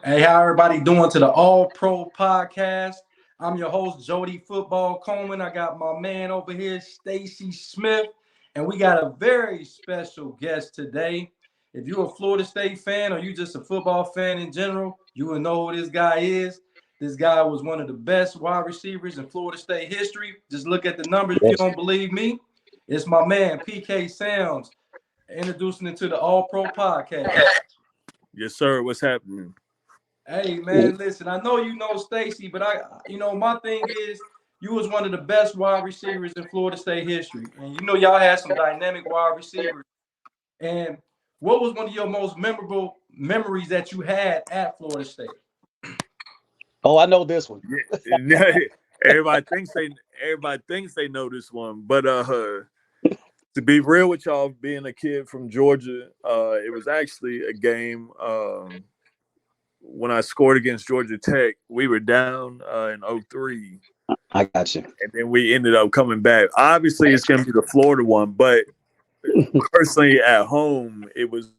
Hey, how everybody doing to the All Pro Podcast? I'm your host, Jody Football Coleman. I got my man over here, Stacy Smith, and we got a very special guest today. If you're a Florida State fan or you just a football fan in general, you will know who this guy is. This guy was one of the best wide receivers in Florida State history. Just look at the numbers if you Yes. don't believe me. It's my man, PK Sams, introducing it to the All Pro Podcast. Yes, sir. What's happening? Hey man, listen, I know you know Stacy, but my thing is you was one of the best wide receivers in Florida State history. And you know y'all had some dynamic wide receivers. And what was one of your most memorable memories that you had at Florida State? Oh, I know this one. Yeah, everybody thinks they know this one, but to be real with y'all, being a kid from Georgia, it was actually a game. When I scored against Georgia Tech, we were down in 03, I got you. and then we ended up coming back. Obviously, it's going to be the Florida one, but personally at home, it was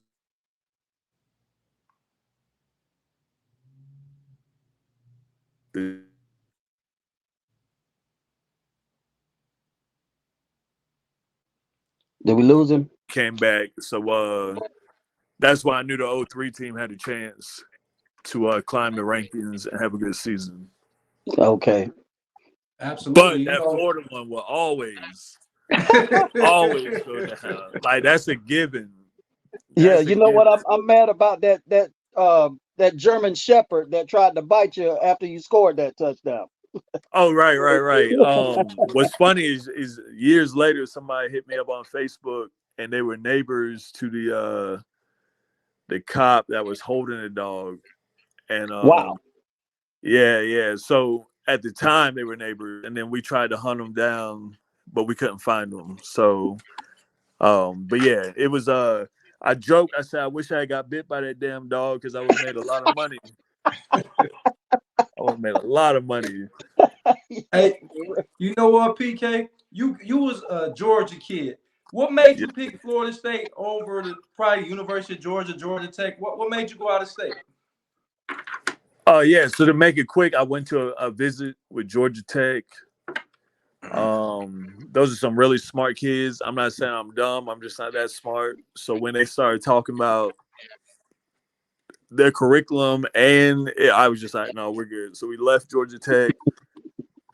Did we lose him? came back. So that's why I knew the 03 team had a chance to climb the rankings and have a good season. Okay. Absolutely. But that Florida one will always go down. Like, that's a given. Yeah, you know what? I'm mad about that German Shepherd that tried to bite you after you scored that touchdown. Oh, right. What's funny is years later, somebody hit me up on Facebook, and they were neighbors to the cop that was holding the dog. And Wow. Yeah. So at the time they were neighbors, and then we tried to hunt them down, but we couldn't find them. So, but yeah, it was. I joked. I said, I wish I had got bit by that damn dog because I would have made a lot of money. Hey, you know what, PK? You was a Georgia kid. What made you pick Florida State over the probably University of Georgia, Georgia Tech? What made you go out of state? Yeah. So to make it quick, I went to a visit with Georgia Tech. Those are some really smart kids. I'm not saying I'm dumb. I'm just not that smart. So when they started talking about their curriculum, I was just like, no, we're good. So we left Georgia Tech.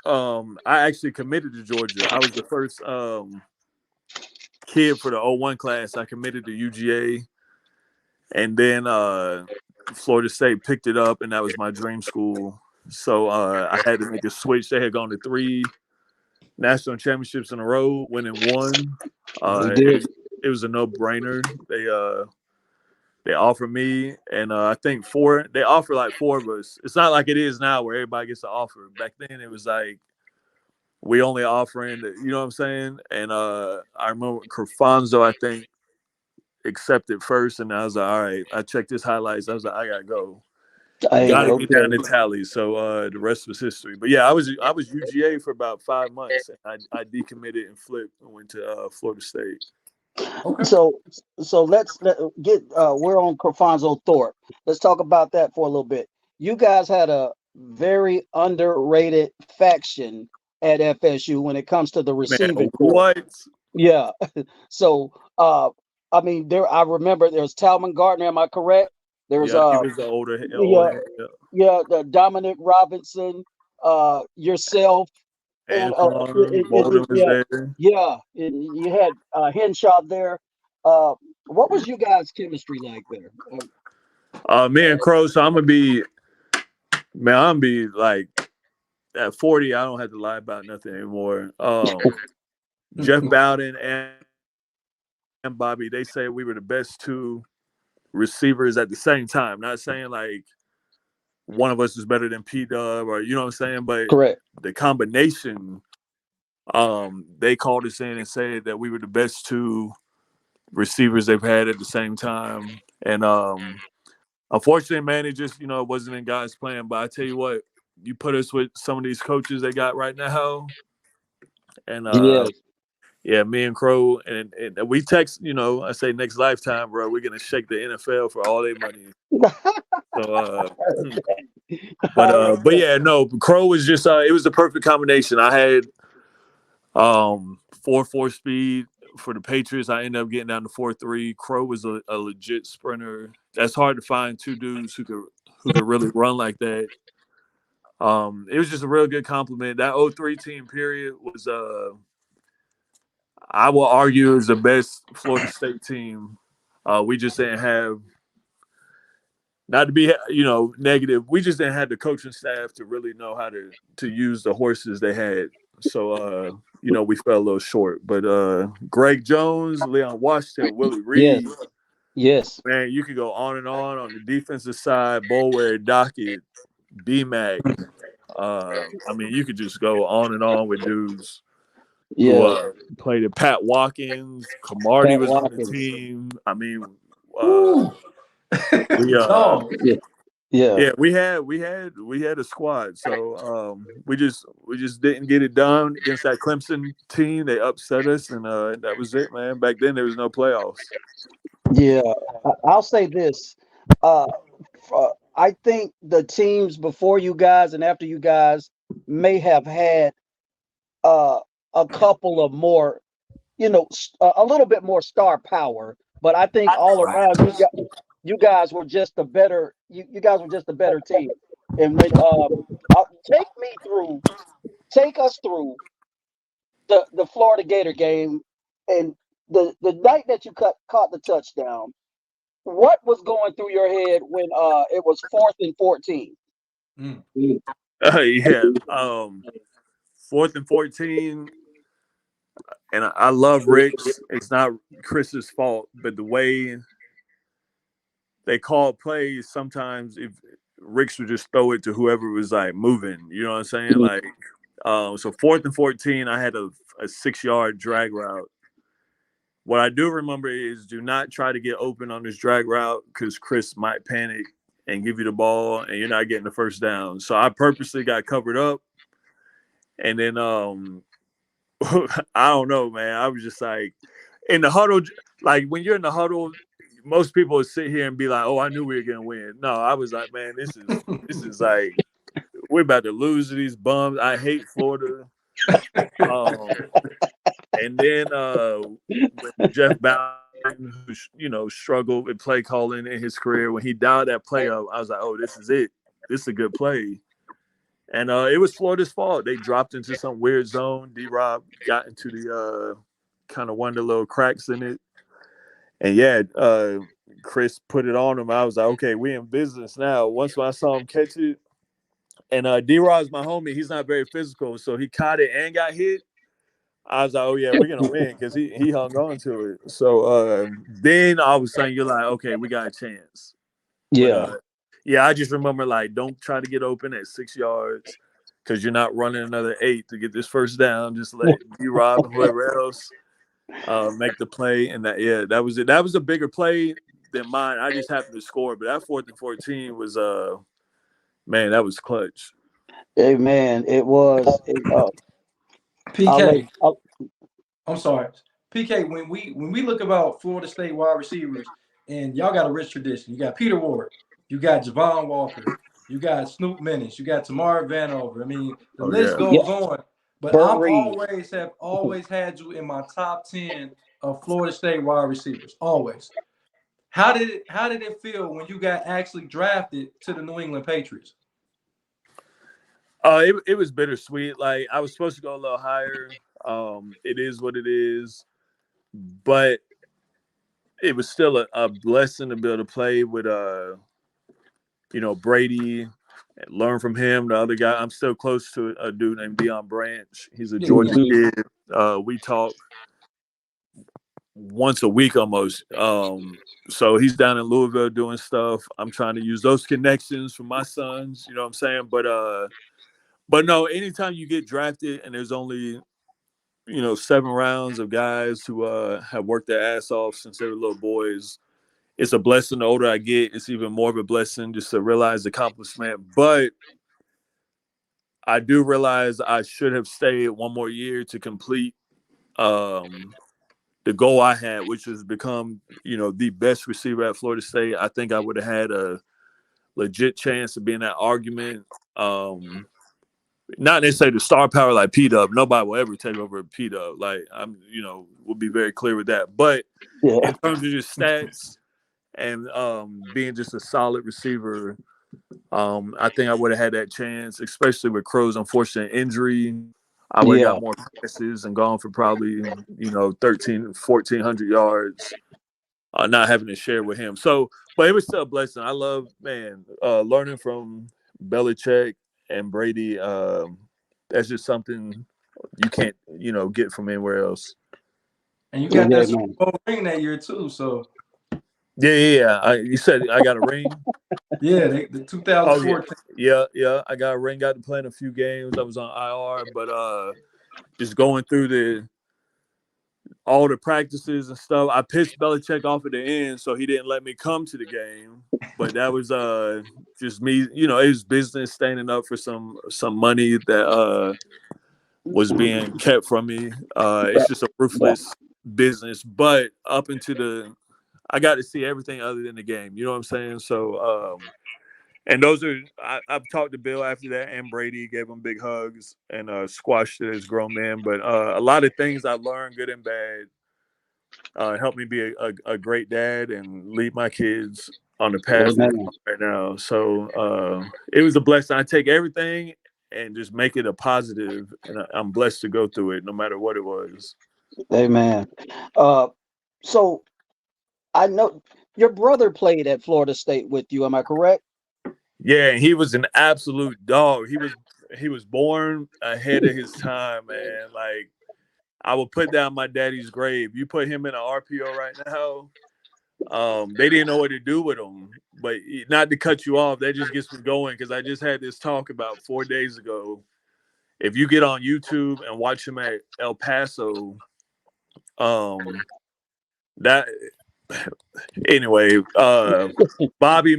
I actually committed to Georgia. I was the first kid for the 01 class. I committed to UGA, and then Florida State picked it up, and that was my dream school. So I had to make a switch. They had gone to 3 national championships in a row, winning 1. It was a no-brainer. They offered me, and I think 4. They offered like 4 of us. It's not like it is now where everybody gets an offer. Back then, it was like we only offering, you know what I'm saying? And I remember Carfonzo, I think, accepted first, and I was like, all right. I checked his highlights. I was like, I gotta go. Gotta get down to tally. So the rest was history. But yeah, I was UGA for about 5 months, and I decommitted and flipped and went to Florida State. Okay. So let's get we're on Carfonzo Thorpe. Let's talk about that for a little bit. You guys had a very underrated faction at FSU when it comes to the receiving corps. What? Yeah. So I mean, I remember there was Talman Gardner, am I correct? There's he was the older the Dominic Robinson, yourself. And Bolden was there. Yeah, you had Henshaw there. What was you guys' chemistry like there? Me and Crow. So I'm gonna be like at 40. I don't have to lie about nothing anymore. Jeff Bowden and Bobby, they say we were the best 2 receivers at the same time. Not saying like one of us is better than P-Dub or you know what I'm saying, but correct. The combination, they called us in and said that we were the best 2 receivers they've had at the same time. And unfortunately, man, it just, it wasn't in God's plan. But I tell you what, you put us with some of these coaches they got right now, and yeah, me and Crow, and we text, I say next lifetime, bro, we're gonna shake the NFL for all their money. So, but yeah, no, Crow was just it was the perfect combination. I had 4.4 speed for the Patriots. I ended up getting down to 4.3. Crow was a legit sprinter. That's hard to find two dudes who could really run like that. It was just a real good compliment. That 03 team period was I will argue is the best Florida State team. We just didn't have, not to be negative, we just didn't have the coaching staff to really know how to use the horses they had. So we fell a little short. But Greg Jones, Leon Washington, Willie Reed, yes, man, you could go on the defensive side. Boulware, Dockett, BMAC. You could just go on and on with dudes who played it. Pat Watkins, Camardi was on the team. We had a squad. So we just didn't get it done against that Clemson team. They upset us, and that was it, man. Back then there was no playoffs. Yeah, I'll say this. I think the teams before you guys and after you guys may have had a couple of more, a little bit more star power. But I think all around you guys were just a better. You guys were just a better team. And when take us through the Florida Gator game and the night that you caught the touchdown. What was going through your head when it was 4th and 14? Yeah. 4th and 14. And I love Rick's. It's not Chris's fault, but the way they call plays, sometimes if Rick's would just throw it to whoever was like moving, you know what I'm saying? Like, so 4th and 14, I had a 6-yard drag route. What I do remember is do not try to get open on this drag route because Chris might panic and give you the ball and you're not getting the first down. So I purposely got covered up. And then I don't know, man. I was just like in the huddle, like when you're in the huddle, most people would sit here and be like, "Oh, I knew we were gonna win." No, I was like, "Man, this is like we're about to lose to these bums. I hate Florida." And then when Jeff Bowden, who struggled with play calling in his career, when he dialed that play up, I was like, "Oh, this is it. This is a good play." And it was Florida's fault. They dropped into some weird zone. D-Rob got into the kind of one of the little cracks in it. And yeah, Chris put it on him. I was like, okay, we in business now. Once I saw him catch it, and D-Rob's my homie. He's not very physical, so he caught it and got hit. I was like, oh, yeah, we're going to win because he hung on to it. So then all of a sudden you're like, okay, we got a chance. Yeah. But, yeah, I just remember, like, don't try to get open at 6 yards because you're not running another 8 to get this first down. Just let D-Rob and whoever else make the play. And that was it. That was a bigger play than mine. I just happened to score. But that 4th and 14 was, man, that was clutch. Hey, man, it was. PK, I'm sorry. PK, when we look about Florida State wide receivers, and y'all got a rich tradition. You got Peter Ward, you got Javon Walker, you got Snoop Menace, you got Tamar Vanover. I mean, the list goes on. But I have always had you in my top 10 of Florida State wide receivers. Always. How did it feel when you got actually drafted to the New England Patriots? It was bittersweet. Like I was supposed to go a little higher. It is what it is, but it was still a blessing to be able to play with Brady and learn from him. The other guy, I'm still close to a dude named Deion Branch. He's a Georgia kid. We talk once a week almost. So he's down in Louisville doing stuff. I'm trying to use those connections for my sons. You know what I'm saying? But no, anytime you get drafted and there's only 7 rounds of guys who have worked their ass off since they were little boys, it's a blessing. The older I get, it's even more of a blessing just to realize the accomplishment. But I do realize I should have stayed one more year to complete the goal I had, which was become, the best receiver at Florida State. I think I would have had a legit chance to be in that argument. Not necessarily the star power like P Dub. Nobody will ever take over P Dub. Like we'll be very clear with that. But in terms of just stats and being just a solid receiver, I think I would have had that chance, especially with Crow's unfortunate injury. I would have got more passes and gone for probably 1,400 yards. Not having to share with him. So, but it was still a blessing. I love, learning from Belichick and Brady. That's just something you can't, get from anywhere else. And you got that Super Bowl ring that year too. So. Yeah. You said I got a ring. Yeah, the 2014. Oh, yeah. I got a ring. Got to play in a few games. I was on IR, but just going through all the practices and stuff. I pissed Belichick off at the end, so he didn't let me come to the game. But that was just me. It was business, standing up for some money that was being kept from me. It's just a ruthless business. But up into I got to see everything other than the game. You know what I'm saying? So, and those are I've talked to Bill after that, and Brady, gave him big hugs and squashed it as grown man. But a lot of things I learned, good and bad, helped me be a great dad and lead my kids on the path right now. So it was a blessing. I take everything and just make it a positive, and I'm blessed to go through it, no matter what it was. Amen. So I know your brother played at Florida State with you. Am I correct? Yeah, he was an absolute dog. He was born ahead of his time, man. Like, I would put down my daddy's grave. You put him in an RPO right now, they didn't know what to do with him. But not to cut you off, that just gets me going, because I just had this talk about 4 days ago. If you get on YouTube and watch him at El Paso, that anyway, Bobby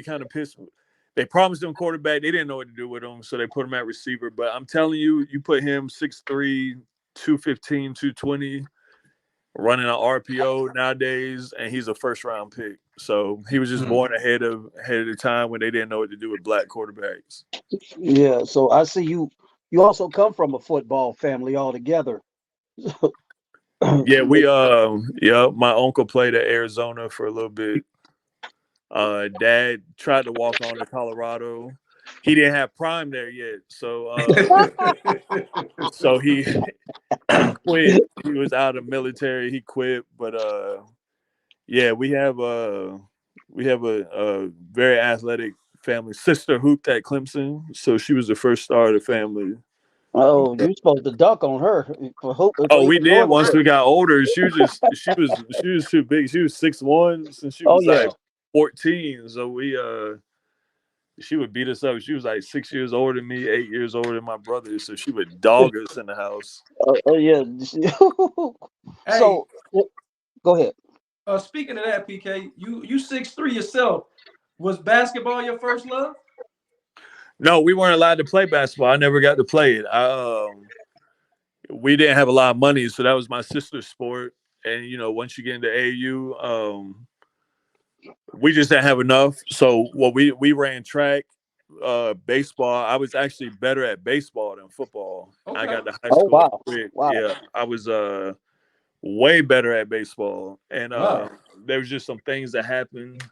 kind of pissed me. They promised him quarterback. They didn't know what to do with him, so they put him at receiver. But I'm telling you, you put him 6'3", 215, 220, running an RPO nowadays, and he's a first-round pick. So he was just born ahead of the time when they didn't know what to do with black quarterbacks. Yeah, so I see you also come from a football family altogether. Yeah, my uncle played at Arizona for a little bit. Dad tried to walk on to Colorado. He didn't have prime there yet, so he quit. He was out of military. He quit, but yeah, we have a very athletic family. Sister hooped at Clemson, so she was the first star of the family. Oh, you're supposed to dunk on her for hoop. Oh, we did once we got older. She was too big. She was 6'1" since she was like 14. So she would beat us up. She was like 6 years older than me, 8 years older than my brother. So she would dog us in the house. Oh yeah. Hey, so go ahead. Speaking of that, PK, you 6'3" yourself. Was basketball your first love? No, we weren't allowed to play basketball. I never got to play it. We didn't have a lot of money, so that was my sister's sport. And once you get into AU, we just didn't have enough. So we ran track, baseball. I was actually better at baseball than football. Okay. I got to high school. Wow. Yeah, I was way better at baseball. And there was just some things that happened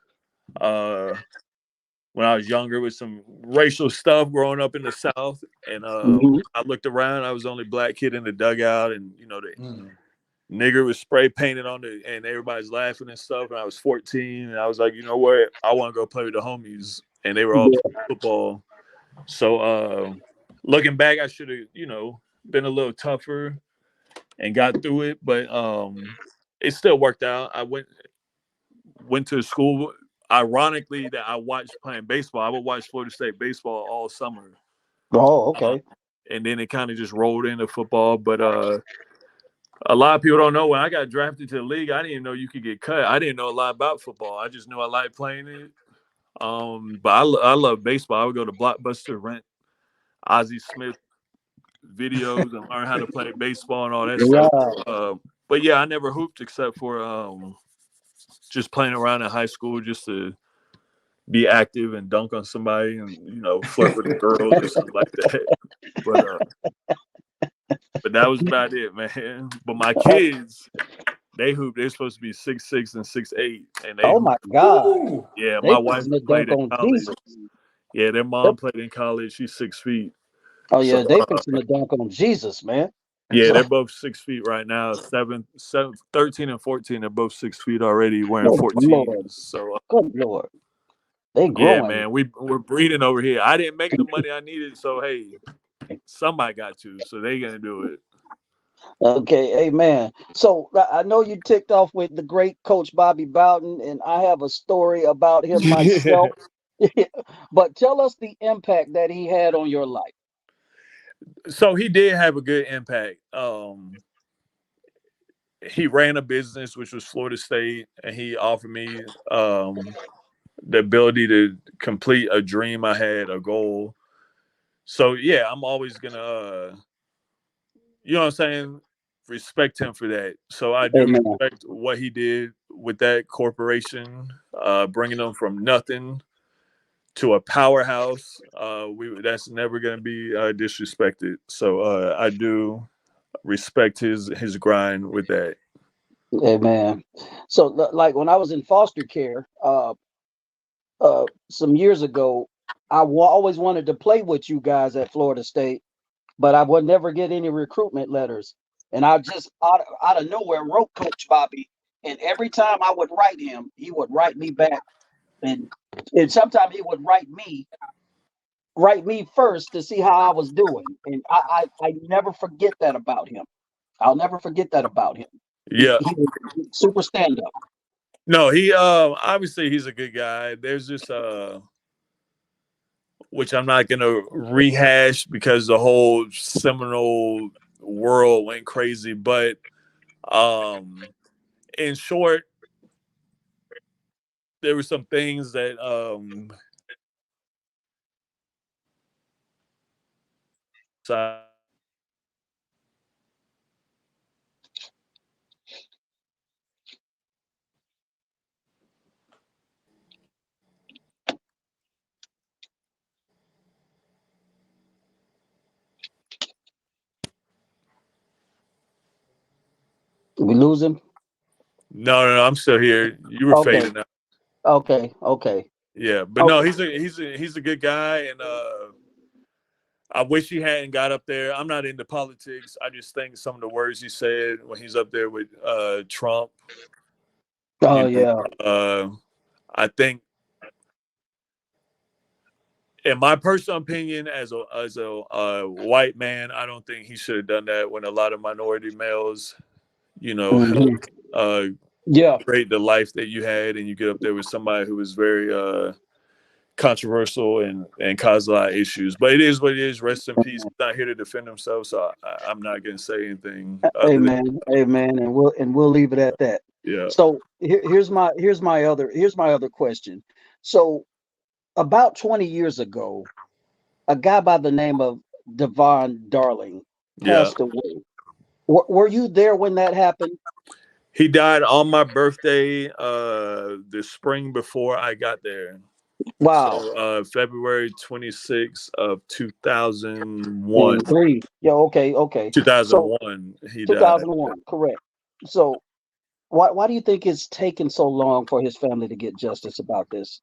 when I was younger, with some racial stuff growing up in the South. And I looked around. I was the only black kid in the dugout, and the nigger was spray painted on it, and everybody's laughing and stuff. And I was 14, and I was like, you know what? I want to go play with the homies, and they were all playing football. So looking back, I should have, been a little tougher and got through it, but it still worked out. I went to school. Ironically, that I watched playing baseball. I would watch Florida State baseball all summer. Oh, okay. And then it kind of just rolled into football. But a lot of people don't know, when I got drafted to the league, I didn't even know you could get cut. I didn't know a lot about football. I just knew I liked playing it. But I love baseball. I would go to Blockbuster, rent Ozzie Smith videos, and learn how to play baseball and all that stuff. But yeah, I never hooped except for just playing around in high school, just to be active and dunk on somebody and flirt with the girls or something like that. But that was about it, man. But my kids, they hoop. They're supposed to be 6'6" and 6'8", and they Oh hoop. my God. Ooh. Yeah, They my wife fixing to played dunk in on college. Jesus. Yeah, their mom played in college. She's 6 feet. Oh So yeah, they fixing to dunk on Jesus, man. yeah, So they're both 6 feet right now. 13 and 14. They're both 6 feet already, wearing good 14s. Lord. So Good Lord. They yeah, growing. man, we're breeding over here. I didn't make the money I needed, so hey, somebody got to. So they gonna do it. Okay, amen. So I know you ticked off with the great Coach Bobby Bowden, and I have a story about him myself. But tell us the impact that he had on your life. So he did have a good impact. He ran a business which was Florida State, and he offered me the ability to complete a dream I had, a goal. So yeah, I'm always gonna, you know what I'm saying, respect him for that. So I do Amen. respect what he did with that corporation, bringing them from nothing to a powerhouse. That's never gonna be disrespected. So I do respect his grind with that. Amen. So like when I was in foster care, some years ago, always wanted to play with you guys at Florida State, but I would never get any recruitment letters. And I just out of nowhere wrote Coach Bobby, and every time I would write him, he would write me back, and sometimes he would write me first to see how I was doing, and I never forget that about him. I'll never forget that about him. Yeah. He was super stand up. No, he obviously he's a good guy. There's just which I'm not gonna rehash because the whole Seminole world went crazy. But in short, there were some things that We lose him. no, I'm still here. You were Okay, fading out. okay. Yeah, but no, Okay. he's a good guy, and I wish he hadn't got up there. I'm not into politics. I just think some of the words he said when he's up there with Trump, Oh you know, yeah. I think, in my personal opinion, as a white man, I don't think he should have done that when a lot of minority males, help Hmm. Yeah. create the life that you had, and you get up there with somebody who was very controversial and caused a lot of issues. But it is what it is. Rest in peace. He's not here to defend himself, so I'm not going to say anything other than Amen. Amen. And we'll leave it at that. yeah. So here's my other question. So about 20 years ago, a guy by the name of Devon Darling Yeah. passed away. Were you there when that happened? He died on my birthday, the spring before I got there. Wow. So February 26th of 2001. And three. Yeah, okay. So 2001, he died. 2001, correct. So why do you think it's taken so long for his family to get justice about this?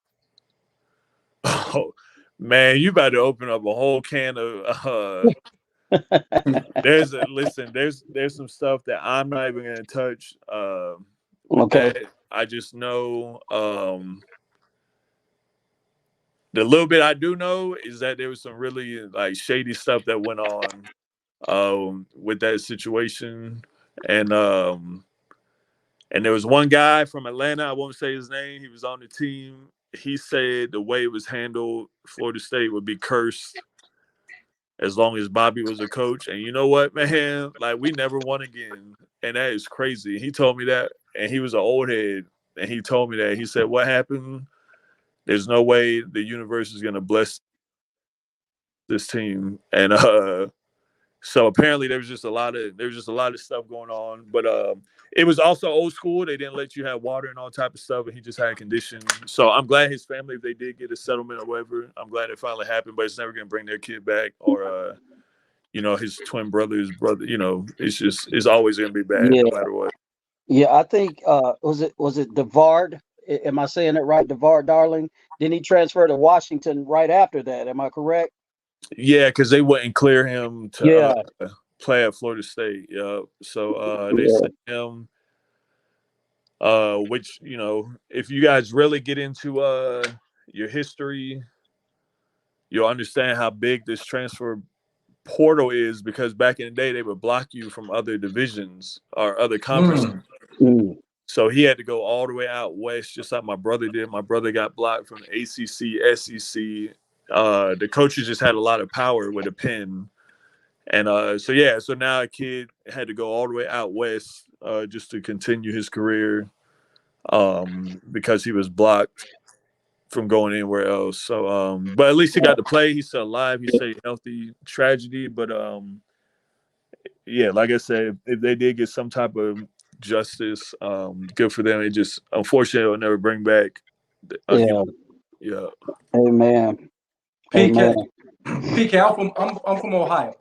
Oh, man, you about to open up a whole can of there's some stuff that I'm not even gonna touch with Okay. that. I just know the little bit I do know is that there was some really like shady stuff that went on with that situation. And there was one guy from Atlanta, I won't say his name, he was on the team. He said the way it was handled, Florida State would be cursed as long as Bobby was a coach. And you know what, man? Like, we never won again. And that is crazy. He told me that, and he was an old head. And he told me that. He said, what happened? There's no way the universe is going to bless this team. And so apparently there was just a lot of stuff going on. But it was also old school. They didn't let you have water and all type of stuff, and he just had conditions. So I'm glad his family, if they did get a settlement or whatever, I'm glad it finally happened. But it's never gonna bring their kid back, or his twin brother's brother. It's always gonna be bad Yeah, no matter what. yeah. I think was it Devard? Am I saying it right, Devard Darling? Then he transferred to Washington right after that. Am I correct? Yeah, because they wouldn't clear him to Yeah, play at Florida State. Yeah, so they yeah, sent him. Which if you guys really get into your history, you'll understand how big this transfer portal is, because back in the day they would block you from other divisions or other conferences. Mm. mm, So he had to go all the way out west, just like my brother did. My brother got blocked from the ACC, SEC. The coaches just had a lot of power with a pen. And so now a kid had to go all the way out west just to continue his career, because he was blocked from going anywhere else. So, but at least he got to play. He's still alive. He stayed healthy. Tragedy, but yeah, like I said, if they did get some type of justice, good for them. It just unfortunately will never bring back. yeah. Yeah. Amen. PK, Amen. PK, I'm from Ohio,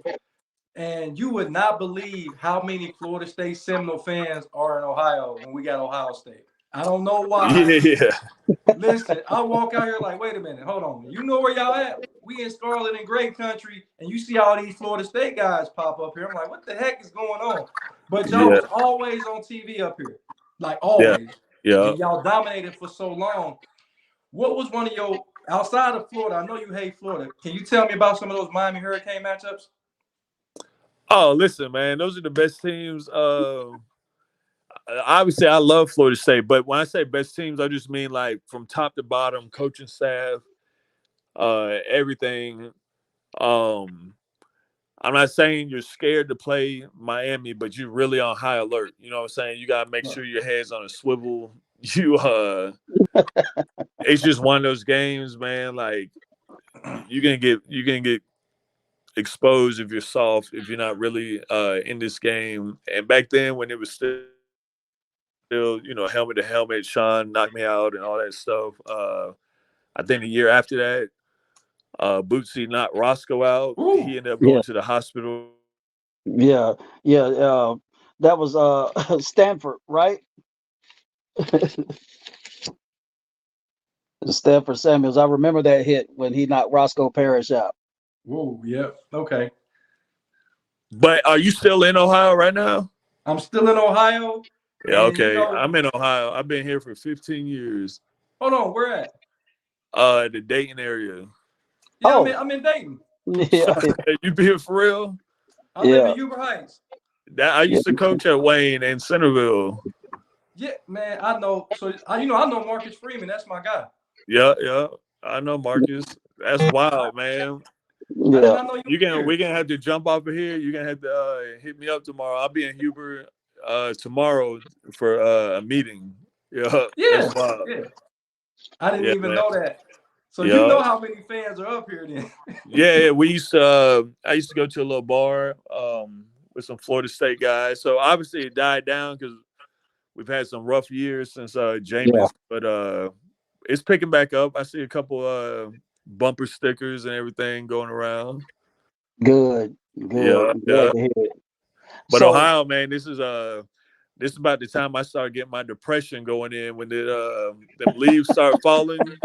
and you would not believe how many Florida State Seminole fans are in Ohio when we got Ohio State. I don't know why. Yeah. Listen, I walk out here like, wait a minute, hold on. You know where y'all at? We in Scarlet and Gray country, and you see all these Florida State guys pop up here. I'm like, what the heck is going on? But y'all Yeah. was always on TV up here, like Yeah. always, Yeah. and y'all dominated for so long. What was one of your outside of Florida? I know you hate Florida. Can you tell me about some of those Miami Hurricane matchups? Oh, listen, man, those are the best teams. Obviously, I love Florida State, but when I say best teams, I just mean like from top to bottom, coaching staff, everything. Um, I'm not saying you're scared to play Miami, but you're really on high alert. You know what I'm saying? You gotta make sure your head's on a swivel. It's just one of those games, man. Like you can get exposed if you're soft, if you're not really in this game. And back then, when it was still helmet to helmet, Sean knocked me out and all that stuff. I think the year after that, Bootsy knocked Roscoe out. Ooh, He ended up Yeah, going to the hospital. yeah, yeah. That was Stanford, right? Stanford Samuels. I remember that hit when he knocked Roscoe Parrish out. whoa, yep, okay. But are you still in Ohio right now? I'm still in Ohio, Yeah, and okay. I'm in Ohio. I've been here for 15 years. hold on, where at? The Dayton area. Yeah, I'm in, Oh, I'm in Dayton. So yeah, you be here for real? I live yeah, in Huber Heights. That I yeah, used to coach at Wayne and Centerville. Yeah, man, I know. So I know Marcus Freeman. That's my guy. Yeah, yeah. I know Marcus. That's wild, man. I did yeah. not know you were We're here. gonna have to jump off of here. You're gonna have to hit me up tomorrow. I'll be in Huber tomorrow for a meeting. Yeah, that's Yeah, wild. yeah. I didn't Yeah, even man. know that. So you Yeah. know how many fans are up here then? Yeah, we used to I used to go to a little bar with some Florida State guys. So obviously it died down because we've had some rough years since Yeah. Jameis, but it's picking back up. I see a couple bumper stickers and everything going around. Good, good. Yeah, I'm glad yeah. to hear it. But So, Ohio, man, this is about the time I start getting my depression going in when them leaves start falling.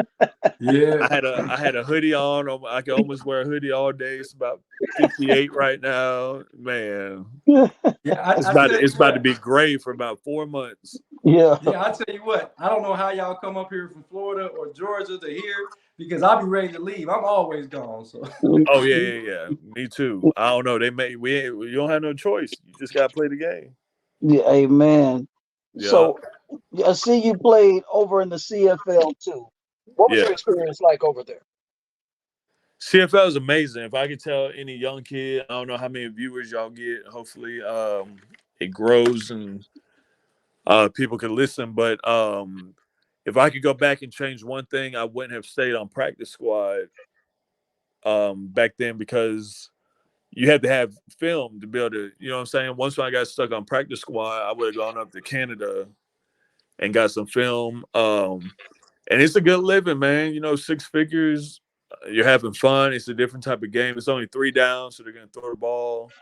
Yeah. I had a hoodie on. I can almost wear a hoodie all day. It's about 58 right now. Man, yeah, Yeah, it's I about tell to, you it's about to what. be gray for about 4 months. Yeah, I tell you what. I don't know how y'all come up here from Florida or Georgia to here because I'll be ready to leave. I'm always gone. So Oh yeah, yeah, yeah. Me too. I don't know. You don't have no choice. You just gotta play the game. yeah, amen. Yeah, So, I see you played over in the CFL too. What was yeah. your experience like over there? CFL is amazing. If I could tell any young kid, I don't know how many viewers y'all get. Hopefully, it grows and people can listen. But if I could go back and change one thing, I wouldn't have stayed on practice squad back then because you had to have film to be able to, you know what I'm saying? Once I got stuck on practice squad, I would have gone up to Canada and got some film. And it's a good living, man. You know, 6 figures. You're having fun. It's a different type of game. It's only 3 downs, so they're gonna throw the ball.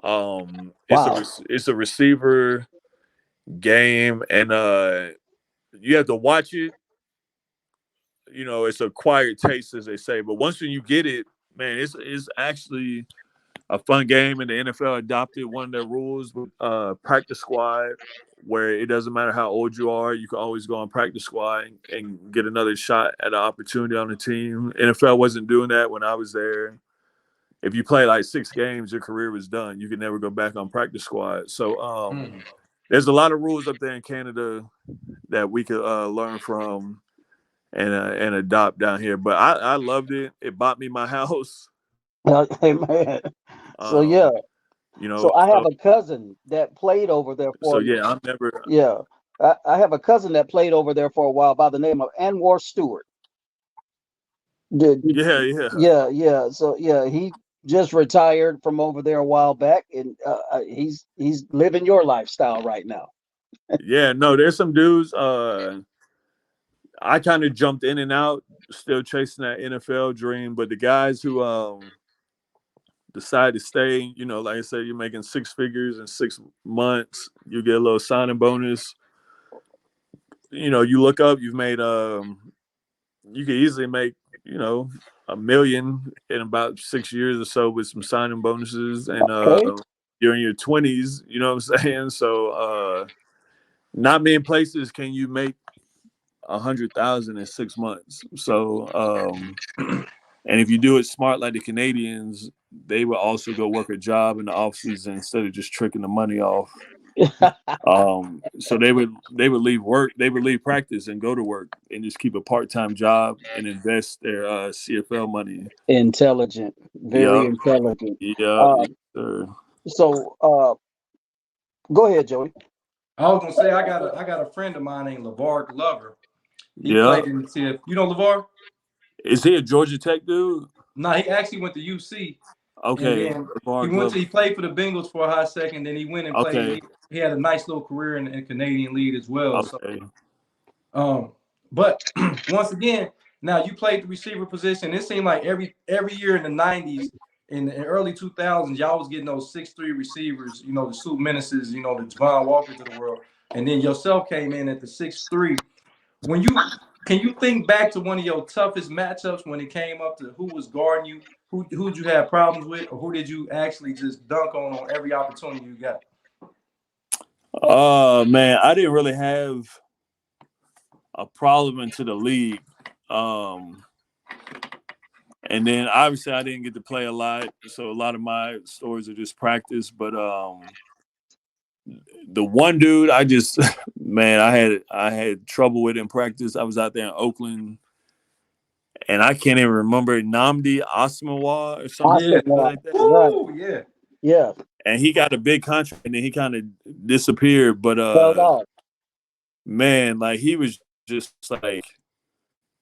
Wow. It's a receiver game, and you have to watch it. You know, it's acquired taste, as they say. But once you get it, man, it's actually a fun game. And the NFL adopted one of their rules with practice squad, where it doesn't matter how old you are, you can always go on practice squad and get another shot at an opportunity on the team. NFL wasn't doing that when I was there. If you play like 6 games, your career was done. You could never go back on practice squad. So there's a lot of rules up there in Canada that we could learn from and adopt down here. But I loved it. It bought me my house. Hey, man. So Um, yeah. you know, So I have a cousin that played over there so for. yeah, I'm never. Yeah. I have a cousin that played over there for a while by the name of Anwar Stewart. Yeah, yeah, Yeah. So yeah, he just retired from over there a while back, and he's living your lifestyle right now. yeah. No, there's some dudes. I kind of jumped in and out, still chasing that NFL dream. But the guys who decide to stay, you know, like I said, you're making 6 figures in 6 months. You get a little signing bonus. You know, you look up, you've made you could easily make, you know, $1 million in about 6 years or so with some signing bonuses, and Okay. you're in your 20s. You know what I'm saying? So not many places can you make 100,000 in 6 months. So and if you do it smart like the Canadians, they will also go work a job in the off season instead of just tricking the money off. So they would leave work, they would leave practice and go to work and just keep a part-time job and invest their CFL money. Intelligent, very Yep. intelligent. Yeah. Uh, Yes, sir. so go ahead, Joey. I was gonna say I got a friend of mine named LeVar Glover. He Yeah. played in the CF. You know LeVar? Is he a Georgia Tech dude? No, he actually went to UC, and Okay. then Bar he Glover. played for the Bengals for a hot second. Then he went and played. Okay. He had a nice little career in Canadian League as well. So, Okay. but once again, now you played the receiver position. It seemed like every year in the '90s, in the early 2000s, y'all was getting those 6'3" receivers. You know, the Sue Menaces. You know, the Javon Walkers of the world. And then yourself came in at the 6'3". Can you think back to one of your toughest matchups when it came up to who was guarding you? Who'd you have problems with, or who did you actually just dunk on every opportunity you got? Man, I didn't really have a problem into the league. And then obviously I didn't get to play a lot, so a lot of my stories are just practice. But the one dude I just man, I had trouble with in practice. I was out there in Oakland, and I can't even remember Namdi Asmawa or something Yeah. like that. Right. Woo, yeah. Yeah. And he got a big contract, and then he kind of disappeared. But Held off. man, like he was just like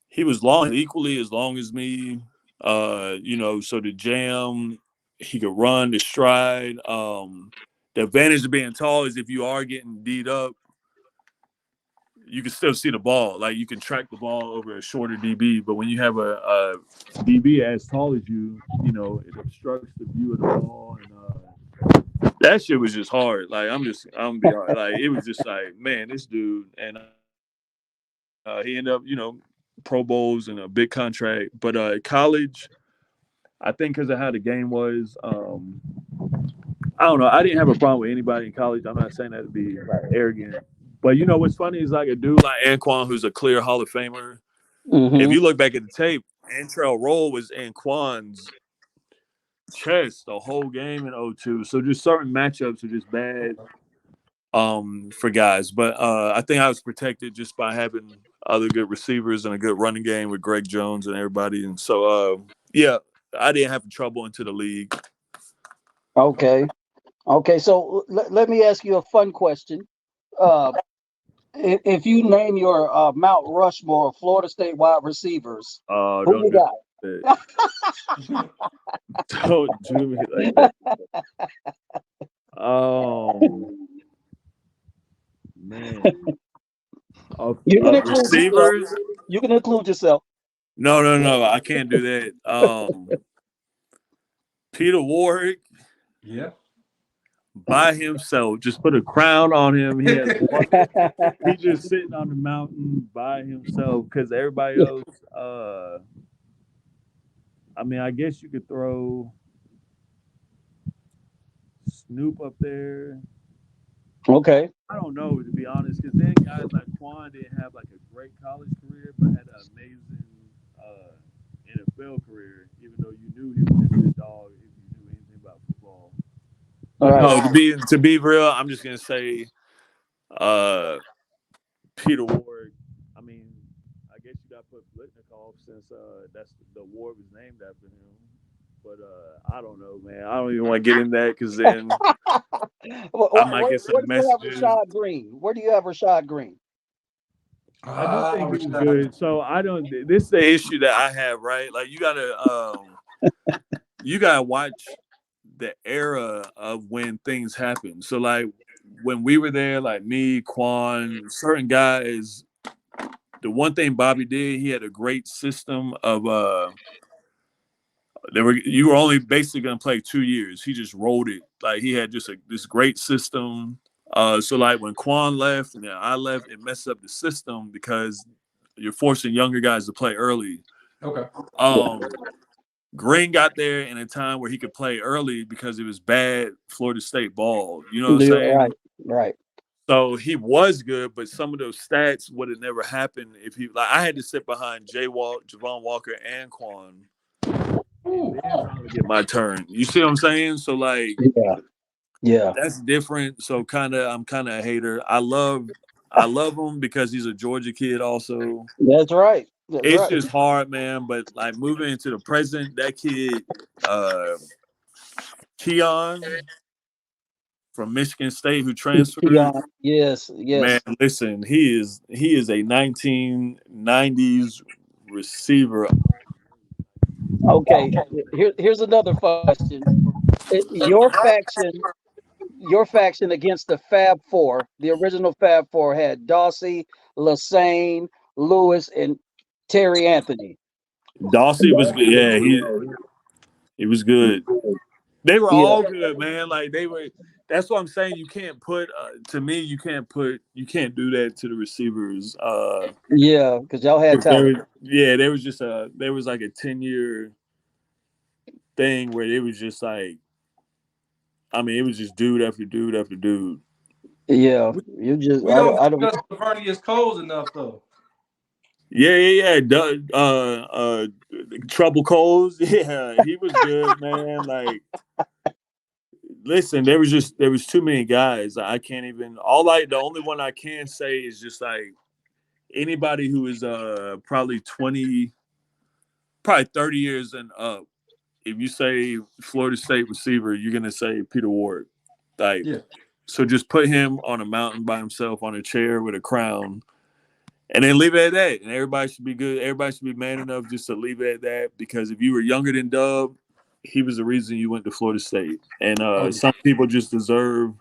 he was long, equally as long as me. You know, so the jam, he could run the stride. The advantage of being tall is if you are getting beat up, you can still see the ball. Like you can track the ball over a shorter DB. But when you have a DB as tall as you know, it obstructs the view of the ball, and that shit was just hard. Like I'm gonna be hard. Like it was just like, man, this dude, and he ended up, you know, Pro Bowls and a big contract. But college, I think because of how the game was, I don't know. I didn't have a problem with anybody in college. I'm not saying that to be arrogant. But you know what's funny is like a dude like Anquan, who's a clear Hall of Famer. If you look back at the tape, Antrell Roll was Anquan's chest the whole game in 02. So just certain matchups are just bad for guys. But I think I was protected just by having other good receivers and a good running game with Greg Jones and everybody. And so yeah, I didn't have trouble into the league. Okay. Okay. So let me ask you a fun question. If you name your Mount Rushmore of Florida State wide receivers, who Don't you do got? that. Don't do me like that. Man. You can include yourself. Receivers? You can include yourself. No. I can't do that. Peter Warwick Yeah. by himself. Just put a crown on him. He has one. He's just sitting on the mountain by himself because everybody else. I mean, I guess you could throw Snoop up there. Okay. I don't know, to be honest, because then guys like Quan didn't have like a great college career, but had an amazing NFL career. Even though you knew he was a good dog if you knew anything about football. All But right. no, to be real, I'm just gonna say Peter Ward. I mean, I guess you got to put Blitnikoff since that's the award was named after him. But I don't know, man. I don't even want to get in that because then I might get some Where do you have messages. Rashad Green? Where do you have Rashad Green? I do think he was good. So I don't. This is the issue that I have, right? Like you gotta watch the era of when things happen. So like when we were there, like me, Quan, certain guys. The one thing Bobby did, he had a great system of you were only basically gonna play 2 years. He just rolled it. Like he had just this great system. So like when Quan left and then I left, it messed up the system because you're forcing younger guys to play early. Okay. Green got there in a time where he could play early because it was bad Florida State ball. You know what I'm saying? Right. So he was good, but some of those stats would have never happened if he I had to sit behind Javon Walker and Quan. And then finally get my turn. You see what I'm saying? So like yeah. That's different. So I'm kinda a hater. I love him because he's a Georgia kid also. That's right. It's just hard, man. But like moving into the present, that kid, Keon from Michigan State who transferred. Yes. Man, listen, he is a 1990s receiver. Okay. Here's another question. Your faction against the Fab Four, the original Fab Four had Dawsey, Lassane, Lewis, and Terry Anthony. Dawsey was good. Yeah, he was good. They were all good, man. Like they were. That's what I'm saying. You can't put. To me, you can't do that to the receivers. Because y'all had talent. There was just there was like a 10-year thing where it was just like, I mean, it was just dude after dude after dude. Yeah, you just we don't discuss Lavernius Coles enough though. Yeah. Trouble Coles. Yeah, he was good, man. Like, listen, there was too many guys. I can't even. The only one I can say is just like anybody who is probably 30 years and up. If you say Florida State receiver, you're gonna say Peter Ward. Like, so just put him on a mountain by himself on a chair with a crown. And then leave it at that. And everybody should be good. Everybody should be man enough just to leave it at that. Because if you were younger than Dub, he was the reason you went to Florida State. And some people just deserve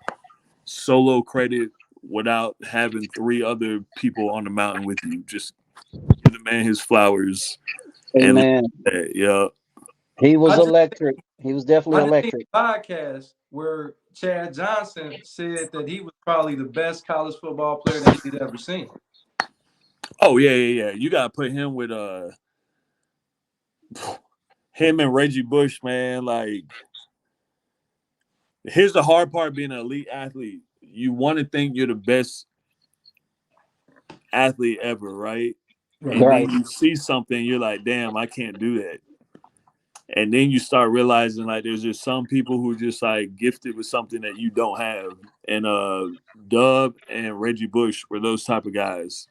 solo credit without having 3 other people on the mountain with you. Just give the man his flowers. Amen. Yeah. He was electric. He was definitely electric. Podcast where Chad Johnson said that he was probably the best college football player that he'd ever seen. Oh yeah. You gotta put him with him and Reggie Bush, man. Like, here's the hard part being an elite athlete. You want to think you're the best athlete ever, right? And then you see something, you're like, damn, I can't do that. And then you start realizing like there's just some people who are just like gifted with something that you don't have. And Dub and Reggie Bush were those type of guys.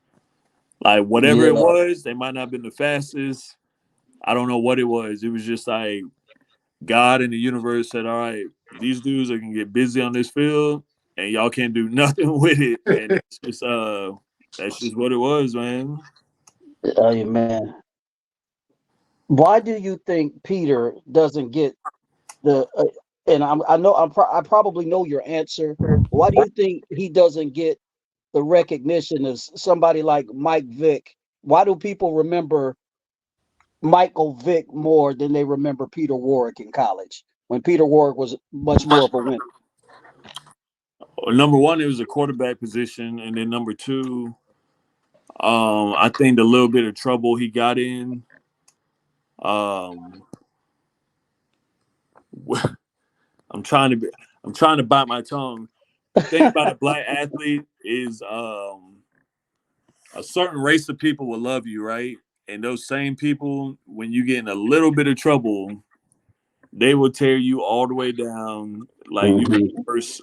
Like whatever it was, they might not have been the fastest. I don't know what it was. It was just like God in the universe said, all right, these dudes are gonna get busy on this field and y'all can't do nothing with it. And it's just that's just what it was, man. Oh man. Why do you think Peter doesn't get the? And I know I probably know your answer. Why do you think he doesn't get the recognition as somebody like Mike Vick? Why do people remember Michael Vick more than they remember Peter Warwick in college when Peter Warwick was much more of a winner? Number one, it was a quarterback position, and then number two, I think the little bit of trouble he got in. Um, I'm trying to bite my tongue. The thing about a black athlete is a certain race of people will love you, right? And those same people, when you get in a little bit of trouble, they will tear you all the way down. Like you Mm-hmm. first,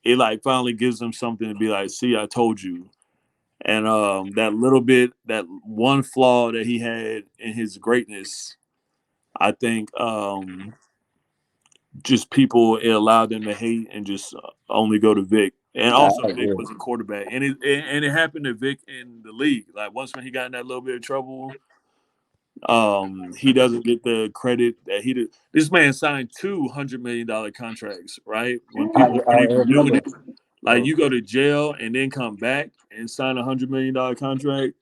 it like finally gives them something to be like, see, I told you. And that little bit, that one flaw that he had in his greatness, I think just people, it allowed them to hate and just only go to Vic. And I also Vic agree. was a quarterback, and it happened to Vic in the league. Like once when he got in that little bit of trouble, he doesn't get the credit that he did. This man signed $200 million contracts, right? When people I weren't even doing remember. it. Like you go to jail and then come back and sign $100 million contract.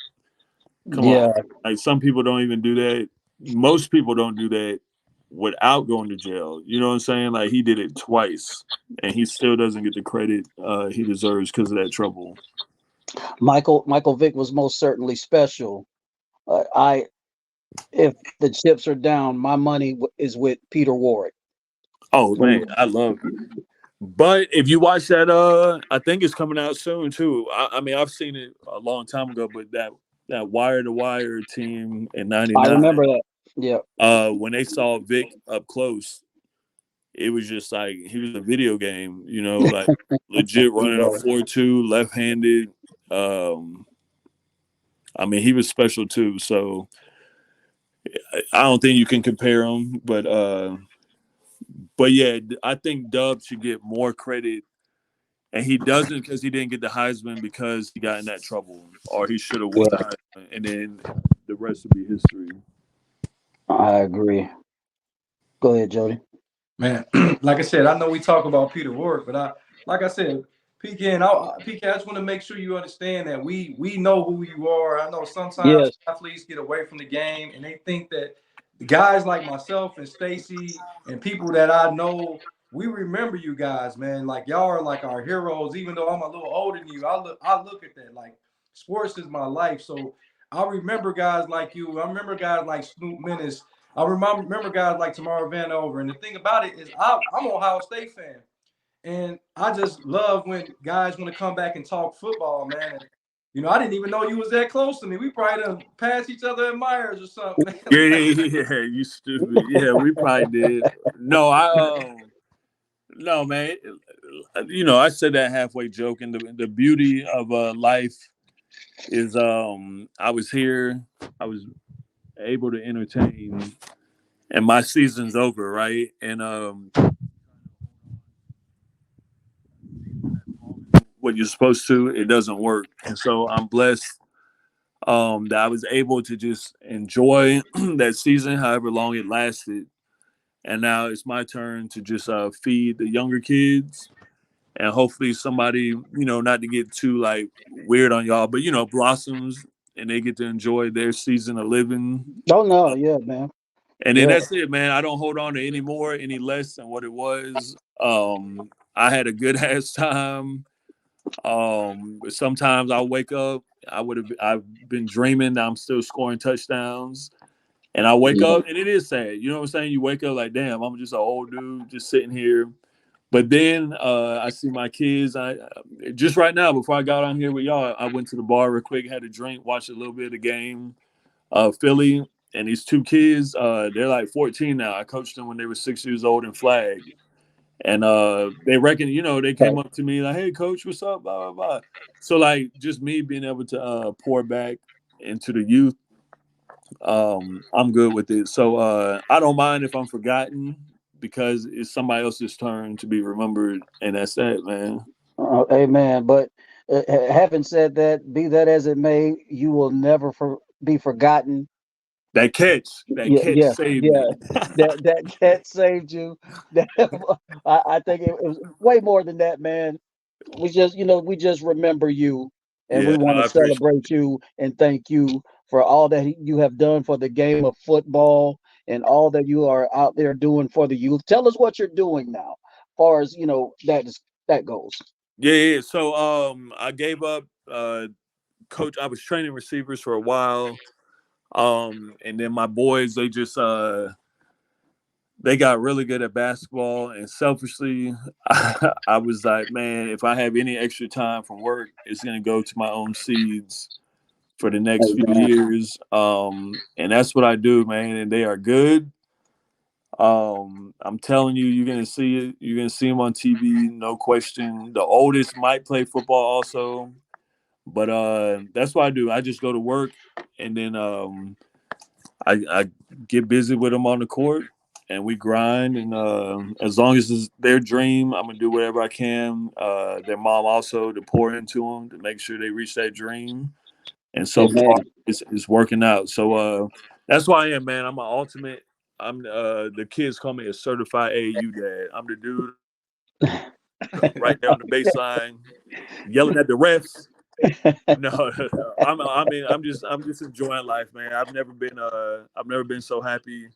Come on, Yeah, like some people don't even do that. Most people don't do that without going to jail. You know what I'm saying? Like he did it twice, and he still doesn't get the credit he deserves because of that trouble. Michael Vick was most certainly special. I if the chips are down, my money is with Peter Warwick. Oh When man, I love. But if you watch that, I think it's coming out soon too. I mean, I've seen it a long time ago, but that wire to wire team in I '99, remember that. Yeah, when they saw Vic up close, it was just like he was a video game, you know, like legit he running a was. 4-2, left-handed. Um, I mean, he was special too. So I don't think you can compare him, but yeah, I think Dub should get more credit, and he doesn't because he didn't get the Heisman because he got in that trouble, or he should have won the Yeah, Heisman, and then the rest would be history. I agree. Go ahead, Jody. Man, like I said, I know we talk about Peter Warwick, but like I said, PK, I just want to make sure you understand that we know who you are. I know sometimes Yes. athletes get away from the game and they think that the guys like myself and Stacy and people that I know, we remember you guys, man. Like y'all are like our heroes. Even though I'm a little older than you, I look at that like sports is my life. So I remember guys like you. I remember guys like Snoop Menace. I remember guys like Tamara Vanover. And the thing about it is, I'm an Ohio State fan. And I just love when guys want to come back and talk football, man. And, I didn't even know you was that close to me. We probably done passed each other at Myers or something, man. Yeah, yeah, you stupid. Yeah, we probably did. No, no, man. You know, I said that halfway joking. The beauty of life is I was here, I was able to entertain, and my season's over, right? And what you're supposed to, it doesn't work. And so I'm blessed that I was able to just enjoy that season, however long it lasted. And now it's my turn to just feed the younger kids, and hopefully somebody, not to get too like weird on y'all, but blossoms and they get to enjoy their season of living. Oh no, yeah, man. And then Yeah. that's it, man. I don't hold on to any more, any less than what it was. I had a good ass time. Sometimes I'll wake up. I've been dreaming that I'm still scoring touchdowns. And I wake Yeah. up and it is sad. You know what I'm saying? You wake up like, damn, I'm just an old dude just sitting here. But then I see my kids. I just right now before I got on here with y'all, I went to the bar real quick, had a drink, watched a little bit of the game. Philly and these two kids, they're like 14 now. I coached them when they were 6 years old in flag, and they reckon, they came up to me like, "Hey, coach, what's up?" Blah blah blah. So like, just me being able to pour back into the youth, I'm good with it. So I don't mind if I'm forgotten because it's somebody else's turn to be remembered, and that's that, man. Amen. But having said that, be that as it may, you will never be forgotten. That catch Yeah, saved yeah. me. That cat saved you. That, I think it was way more than that, man. We just remember you, and we Yeah, no, want to I appreciate celebrate you and thank you for all that you have done for the game of football and all that you are out there doing for the youth. Tell us what you're doing now, as far as that goes. Yeah. So I gave up coach. I was training receivers for a while. And then my boys, they got really good at basketball, and selfishly I was like, man, if I have any extra time from work, it's gonna go to my own seeds for the next few Amen. years. And that's what I do, man, and they are good. I'm telling you, you're gonna see it. You're gonna see them on TV, no question. The oldest might play football also, but that's what I do. I just go to work, and then I get busy with them on the court, and we grind. And as long as it's their dream, I'm gonna do whatever I can. Their mom also to pour into them to make sure they reach that dream. And so far, Amen. it's working out. So that's why I am, man. I'm an ultimate. I'm the kids call me a certified AAU dad. I'm the dude right there on the baseline, yelling at the refs. No, I'm just enjoying life, man. I've never been so happy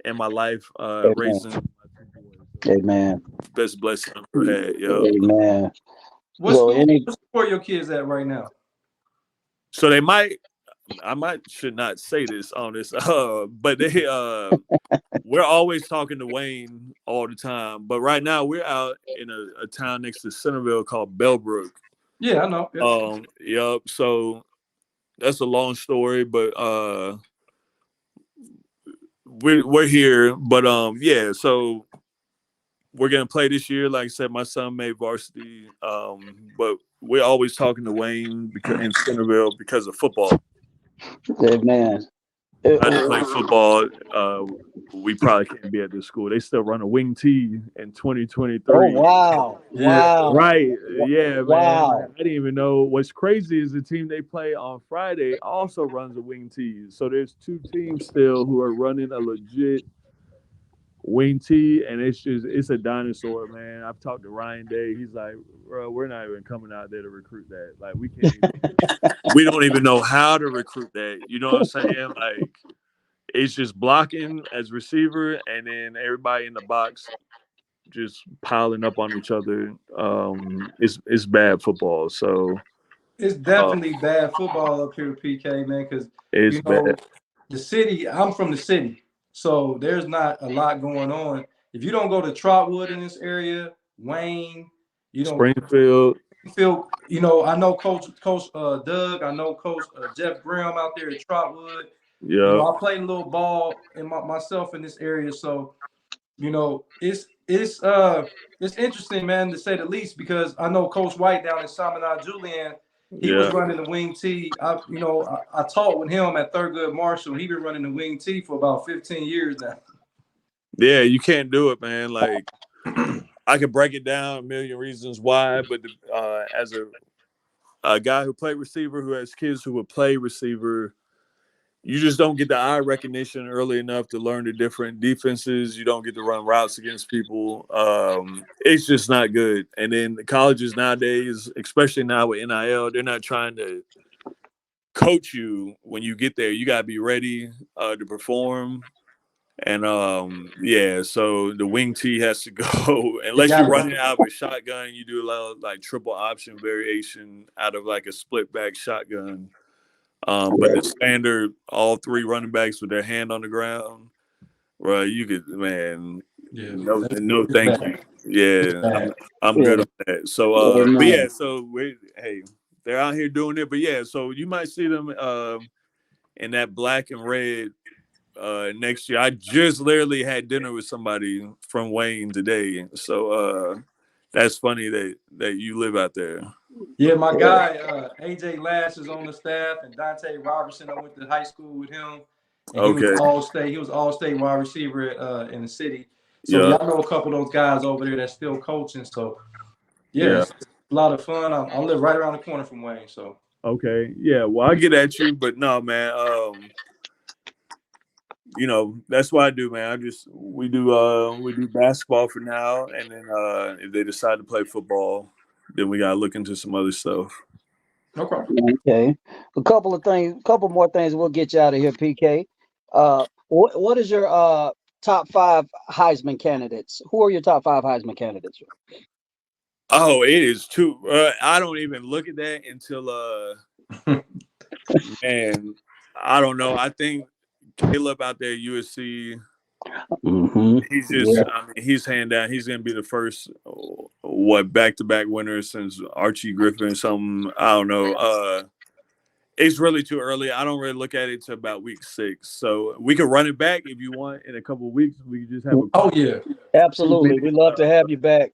in my life Amen. raising my two boys. Amen. Best blessing I've ever had, yo. Amen. What So school? any What school are your kids at right now? So I might should not say this on this, but we're always talking to Wayne all the time. But right now we're out in a town next to Centerville called Bellbrook. Yeah, I know. Yep. Yep. So that's a long story, but we're here. But yeah. So we're gonna play this year. Like I said, my son made varsity. But we're always talking to Wayne because in Centerville because of football. Amen. Uh, I didn't play football. We probably can't be at this school. They still run a wing T in oh 2023. wow. Yeah. Wow. Right. Yeah, man. Like, Wow. I didn't even know. What's crazy is the team they play on Friday also runs a wing T. So there's two teams still who are running a legit wing T, and it's a dinosaur, man. I've talked to Ryan Day. He's like, bro, we're not even coming out there to recruit that. Like we don't even know how to recruit that. You know what I'm saying? Like it's just blocking as receiver, and then everybody in the box just piling up on each other. It's bad football. So It's uh, definitely bad football up here, PK, man, because it's you bad. know the city. I'm from the city, so there's not a lot going on. If you don't go to Trotwood in this area, Wayne, you don't Springfield. feel. I know Coach Doug. I know Coach Jeff Graham out there at Trotwood. Yeah, I played a little ball in myself in this area, so it's interesting, man, to say the least, because I know Coach White down in Chaminade Julian, he was yeah, running the wing T. I taught with him at Thurgood Marshall. He been running the wing T for about 15 years now. yeah. You can't do it, man. Like I could break it down a million reasons why, but as a guy who played receiver, who has kids who would play receiver, you just don't get the eye recognition early enough to learn the different defenses. You don't get to run routes against people. It's just not good. And then the colleges nowadays, especially now with NIL, they're not trying to coach you when you get there. You got to be ready to perform. And yeah, so the wing T has to go You unless you're got running out of a shotgun. You do a lot of like triple option variation out of like a split back shotgun. But the standard, all three running backs with their hand on the ground, right? You could, man, yeah, no, it's thank you. bad. It's Yeah, bad. I'm Yeah. good on that. So, but yeah, Amen. so hey, they're out here doing it. But yeah, so you might see them in that black and red next year. I just literally had dinner with somebody from Wayne today, so that's funny that you live out there. Yeah, my guy AJ Lash is on the staff, and Dante Robertson. I went to high school with him, and he was Okay. all state. He was all state wide receiver in the city. So yeah, Yeah. I know a couple of those guys over there that's still coaching. So yeah, Yeah. it's a lot of fun. I live right around the corner from Wayne, so Okay. Yeah. Well, I get at you, but no, man. you know, that's what I do, man. We do basketball for now, and then if they decide to play football, then we gotta look into some other stuff. Okay. Okay. A couple more things. We'll get you out of here, PK. What is your top 5 Heisman candidates? Who are your top 5 Heisman candidates? Oh, it is too. I don't even look at that until man, I don't know. I think Caleb out there at USC. Mm-hmm. He's Yeah. just, I mean, he's hand down. He's going to be the first, back-to-back winner since Archie Griffin or something. I don't know. It's really too early. I don't really look at it to about week 6. So we can run it back if you want in a couple of weeks. We can just have a Oh yeah. Absolutely. We'd love to have you back.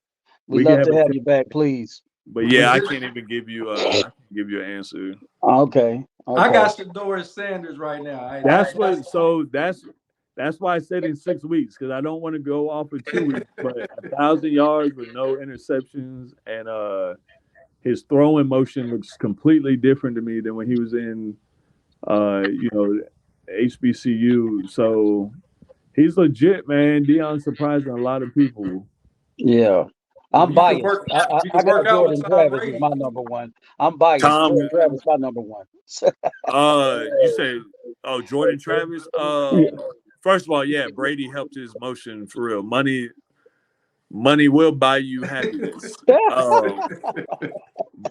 We'd we can love have to a have you back, please. but yeah, I can't even give you an answer. Okay. I Okay. got Shador Sanders right now. That's why I said in 6 weeks, because I don't want to go off for 2 weeks. But 1,000 yards with no interceptions, and his throwing motion looks completely different to me than when he was in HBCU. So he's legit, man. Deion's surprising a lot of people. Yeah. I'm You can biased. work. I, You I can work got out Jordan with Tom Travis as Brady. my number one. I'm biased. Tom, Jordan Travis my number one. you say, oh, Jordan Travis. First of all, yeah, Brady helped his motion for real. Money will buy you happiness.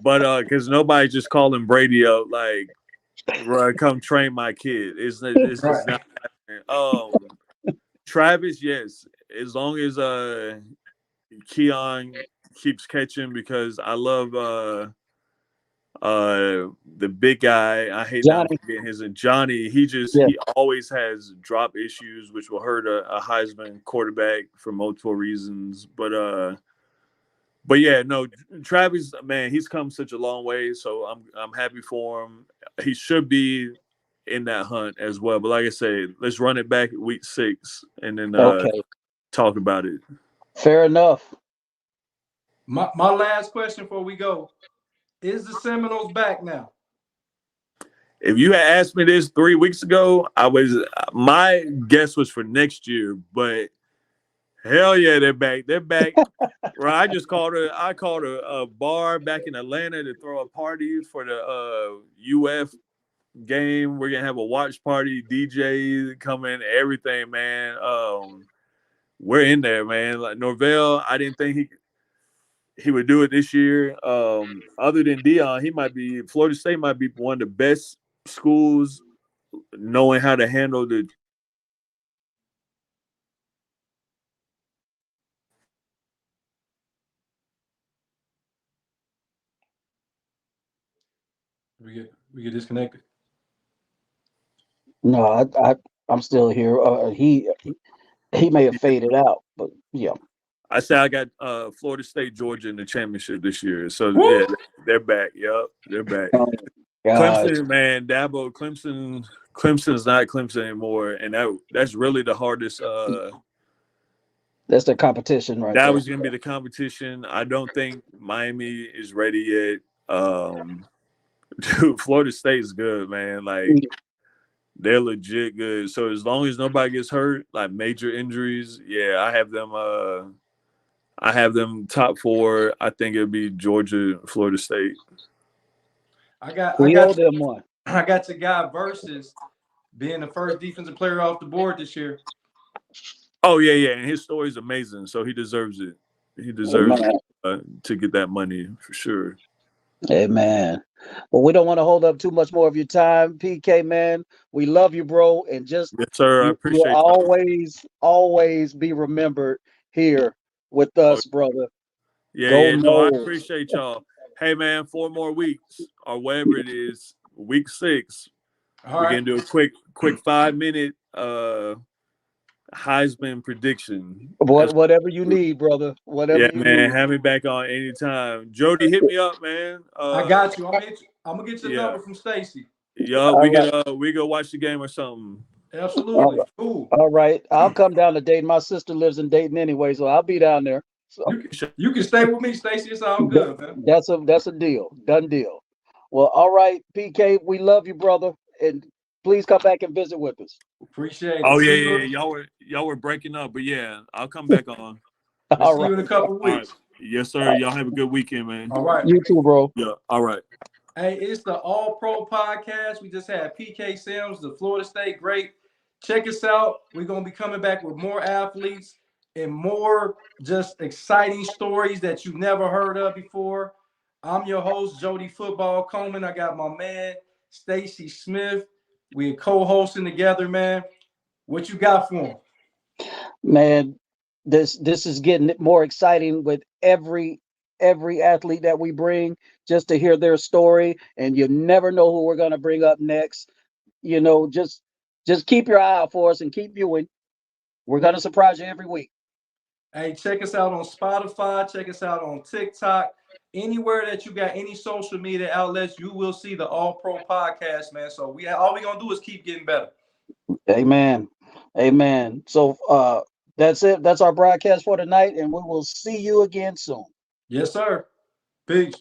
But because nobody just calling Brady up like, "Bruh, come train my kid." It's Right. not happening. Travis, yes, as long as Keon keeps catching, because I love the big guy. I hate that I'm Johnny. forgetting his name. Johnny. He always has drop issues, which will hurt a Heisman quarterback for multiple reasons. But yeah, no, Travis, man, he's come such a long way, so I'm happy for him. He should be in that hunt as well. But like I said, let's run it back at week 6 and then Okay. talk about it. Fair enough. My last question before we go: is the Seminoles back now? If you had asked me this 3 weeks ago, my guess was for next year, but hell yeah, they're back. They're back. Right, I called a bar back in Atlanta to throw a party for the UF game. We're gonna have a watch party, DJ coming, everything, man. We're in there, man. Like Norvell, I didn't think he would do it this year. Other than Deion, Florida State might be one of the best schools knowing how to handle the. We get disconnected. No, I'm still here. He may have faded out, but yeah. I say I got Florida State, Georgia in the championship this year. So Woo! yeah, they're back. Yep, they're back. Oh, God. Clemson, man, Dabo, Clemson's not Clemson anymore, and that's really the hardest. That's the competition right That there. was going to be the competition. I don't think Miami is ready yet. Dude, Florida State's good, man. Like they're legit good. So as long as nobody gets hurt, like major injuries, yeah, I have them top 4. I think it'll be Georgia, Florida State. We owe them one. I got your guy versus being the first defensive player off the board this year. Oh yeah, and his story is amazing. So he deserves it. He deserves to get that money for sure. Amen. Well, we don't want to hold up too much more of your time, PK, man. We love you, bro, and just yes, sir. I appreciate you'll always be remembered here with us, brother. Yeah, no, I appreciate y'all. Hey, man, 4 more weeks or whatever it is, week 6. We're gonna do a quick 5-minute Heisman prediction. Whatever you need, brother. Whatever you need. Have me back on anytime. Jody, hit me up, man. I got you. I'm gonna get your number from Stacy. Yeah, we go watch the game or something. Absolutely. Cool. All right. I'll come down to Dayton. My sister lives in Dayton anyway, so I'll be down there. So you can stay with me, Stacy. It's all good, man. That's a deal. Done deal. Well, all right, PK, we love you, brother. And please come back and visit with us. Appreciate it. Oh See yeah, you. y'all were breaking up, but yeah, I'll come back on. We'll All see right. you in a couple All right. weeks. Yes, sir. Y'all have a good weekend, man. All right. You too, bro. Yeah. All right. Hey, it's the All Pro Podcast. We just had PK Sims, the Florida State great. Check us out. We're going to be coming back with more athletes and more just exciting stories that you never heard of before. I'm your host, Jody Football Coleman. I got my man, Stacy Smith. We're co-hosting together, man. What you got for him? Man, this is getting more exciting with every athlete that we bring, just to hear their story, and you never know who we're going to bring up next. You know, just keep your eye out for us and keep viewing. We're going to surprise you every week. Hey, check us out on Spotify. Check us out on TikTok. Anywhere that you got any social media outlets, you will see the All Pro Podcast, man. So all we gonna do is keep getting better. Amen. Amen. So that's it. That's our broadcast for tonight, and we will see you again soon. Yes, sir. Peace.